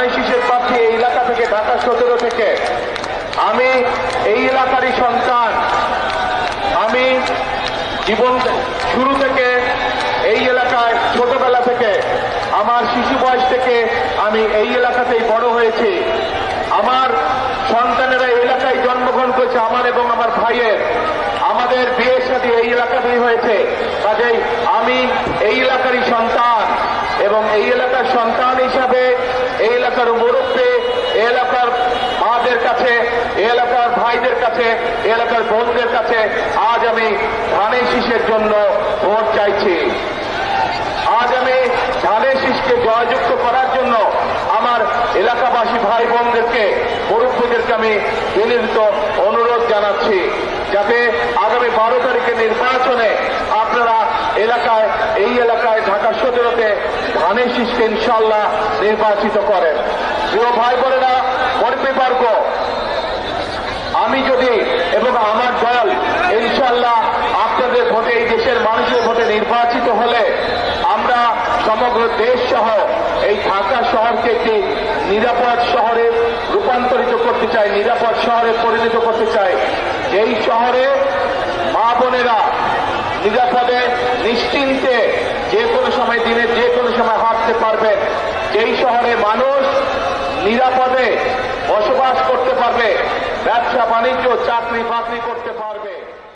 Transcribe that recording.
ধানের শীষের প্রার্থী এই এলাকা থেকে, ঢাকা 17 থেকে। আমি এই এলাকারই সন্তান। আমি জীবন শুরু থেকে এই এলাকায়, ছোটবেলা থেকে, আমার শিশু বয়স থেকে আমি এই এলাকাতেই বড় হয়েছি। আমার সন্তানেরা এই এলাকায় জন্মগ্রহণ করেছে, আমার এবং আমার ভাইয়ের। আমাদের বিয়ের সাথে এই এলাকাতেই হয়েছে। কাজেই আমি এই এলাকারই সন্তান এবং এই এলাকার সন্তান হিসাবে এই এলাকার মুরব্বী, এই এলাকার মাদের কাছে, এই এলাকার ভাইদের কাছে, এই এলাকার বোনদের কাছে আজ আমি ধানের শীষের জন্য ভোট চাইছি। আজ আমি ধানের শীষকে জয়যুক্ত করার জন্য আমার এলাকাবাসী ভাই বোনদেরকে, মুরব্বীদেরকে আমি বিনীত অনুরোধ জানাচ্ছি যাতে আগামী 12 তারিখের নির্বাচনে আপনারা এই এলাকায় ঢাকা 17তে ধানের শীষকে ইনশাআল্লাহ নির্বাচিত করেন। প্রিয় ভাই বোনেরা, কর্মীবর্গ, আমি যদি এবং আমার দল ইনশাআল্লাহ আপনাদের ভোটে, এই দেশের মানুষের ভোটে নির্বাচিত হলে আমরা সমগ্র দেশ সহ এই ঢাকা শহরকে একটি নিরাপদ শহরে রূপান্তরিত করতে চাই, নিরাপদ শহরে পরিণত করতে চাই। এই শহরে মা বোনেরা নিরাপদে নিশ্চিন্তে যে কোনো সময়, দিনের যে কোনো সময় হাঁটতে পারবেন। যেই শহরে মানুষ নিরাপদে বসবাস করতে পারবে, ব্যবসা বাণিজ্য, চাকরি বাকরি করতে পারবে।